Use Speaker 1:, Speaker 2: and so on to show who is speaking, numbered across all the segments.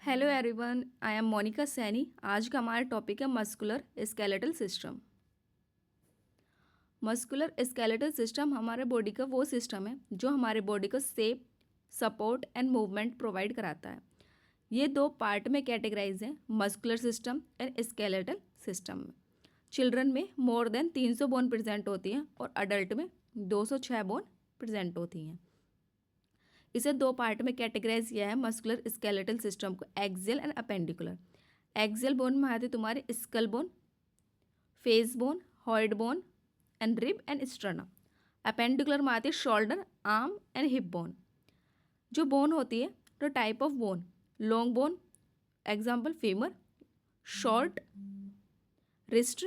Speaker 1: Hello everyone, I am Monica Saini. आज का हमारा टॉपिक है muscular skeletal system. Muscular skeletal system हमारे बॉडी का वो सिस्टम है जो हमारे बॉडी को shape, support and movement provide कराता है। ये दो पार्ट में कैटेगराइज हैं, muscular system and skeletal system. Children में मोर देन 300 बोन प्रेजेंट होती हैं और अडल्ट में 206 बोन प्रेजेंट होती हैं। इसे दो पार्ट में कैटेगराइज किया है मस्कुलर स्केलेटल सिस्टम को, axial and appendicular. Axial bone में आते तुम्हारे skull bone, face bone, hyoid bone and rib and sternum. Appendicular में आते shoulder, arm and hip bone. जो बोन होती है तो type of bone, long bone example femur, short wrist,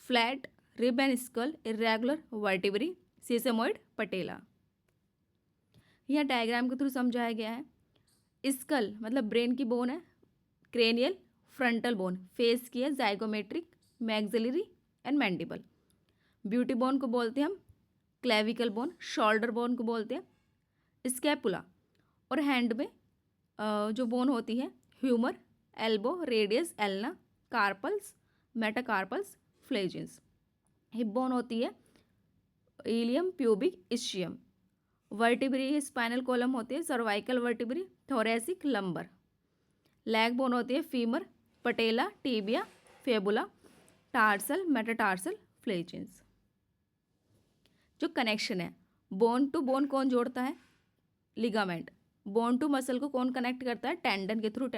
Speaker 1: flat rib and skull, irregular vertebrae, sesamoid, patella. यहाँ diagram के through समझाया गया है। स्कल मतलब ब्रेन की बोन है, क्रेनियल फ्रंटल बोन फेस की है, zygomatic, maxillary and mandible. Beauty bone को बोलते हैं हम क्लेविकल बोन, शोल्डर बोन को बोलते हैं स्कैपुला। और हैंड में जो बोन होती है humerus, elbow, radius, ulna, carpals, metacarpals, phalanges. Hip bone होती है ilium, pubic, ischium. Vertebrae spinal column होती है cervical vertebrae, thoracic, lumbar. Leg bone होती है femur, patella, tibia, fibula, tarsal, metatarsal, phalanges. जो कनेक्शन है बोन टू बोन कौन जोड़ता है? लिगामेंट। बोन टू मसल को कौन कनेक्ट करता है? टेंडन के थ्रू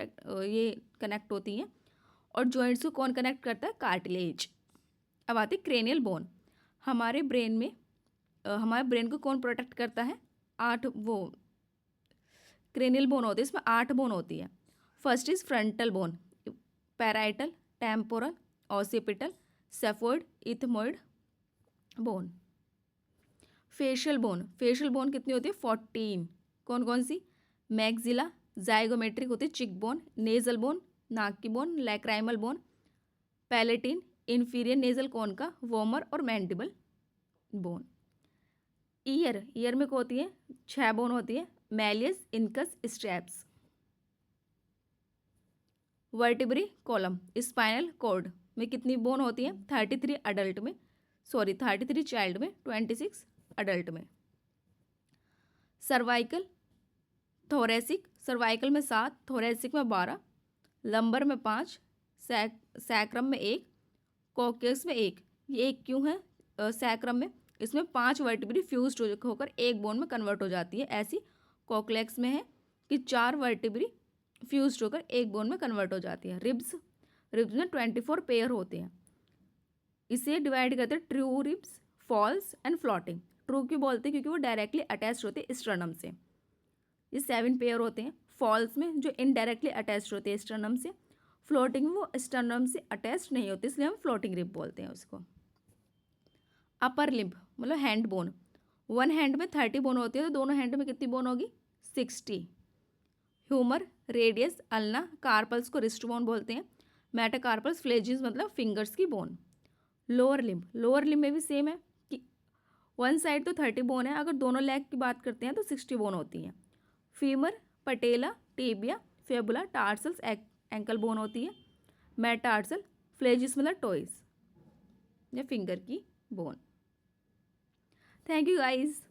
Speaker 1: ये कनेक्ट होती हैं। और जॉइंट्स को कौन कनेक्ट करता है? कार्टिलेज। अब आती क्रेनियल बोन। हमारे ब्रेन में हमारे ब्रेन को कौन प्रोटेक्ट करता है? 8 वो क्रेनियल बोन होती है, इसमें 8 बोन होती है। First is frontal bone, parietal, temporal, occipital, sphenoid, ethmoid bone. Facial bone, facial bone कितनी होती है? 14। कौन कौन सी? मैग्जिला, जाइगोमेट्रिक होती है, चिक बोन, नेजल बोन, नाक की bone, lacrimal bone, palatine, inferior nasal cone का, वोमर और मैंडिबल बोन। ईयर, ईयर में क्या होती है? 6 बोन होती है, malleus, incus, stapes. Vertebrae column, spinal cord में कितनी बोन होती है? 33 अडल्ट में, 33 चाइल्ड में, 26 अडल्ट में। सर्वाइकल, थोरेसिक, सर्वाइकल में 7, थोरेसिक में 12, लंबर में 5, सैक्रम में 1, कॉक्सिक्स में 1। ये 1 क्यों है सैक्रम में? इसमें 5 वर्टिब्री फ्यूज होकर एक बोन में कन्वर्ट हो जाती है। ऐसी कॉक्लेक्स में है कि 4 वर्टिब्री फ्यूज होकर एक बोन में कन्वर्ट हो जाती है। रिब्स, रिब्स में 24 पेयर होते हैं। इसे डिवाइड करते हैं true ribs, false and floating. True क्यों बोलते हैं? क्योंकि वो डायरेक्टली अटैच होते हैं स्टर्नम से। ये 7 पेयर होते हैं। फॉल्स में जो इनडायरेक्टली अटैच होते हैं स्टर्नम से, फ्लोटिंग में वो स्टर्नम से अटैच नहीं होते, इसलिए हम फ्लोटिंग रिब बोलते हैं उसको। अपर लिम्ब मतलब हैंड बोन, वन हैंड में 30 बोन होती है, तो दोनों हैंड में कितनी बोन होगी? 60। ह्यूमर, रेडियस, अल्ना, कार्पल्स को रिस्ट बोन बोलते हैं, मेटाकार्पल्स, फ्लेजिन्स मतलब फिंगर्स की bone. Lower limb, lower limb में भी सेम है कि वन साइड तो 30 बोन है, अगर दोनों लेग की बात करते हैं तो 60 बोन होती हैं। फीमर, पटेला, टेबिया, फेबुला, टार्सल्स, एंकल बोन होती है, मेटाटार्सल, फ्लेजिस मतलब टोइस या फिंगर की बोन। Thank you guys.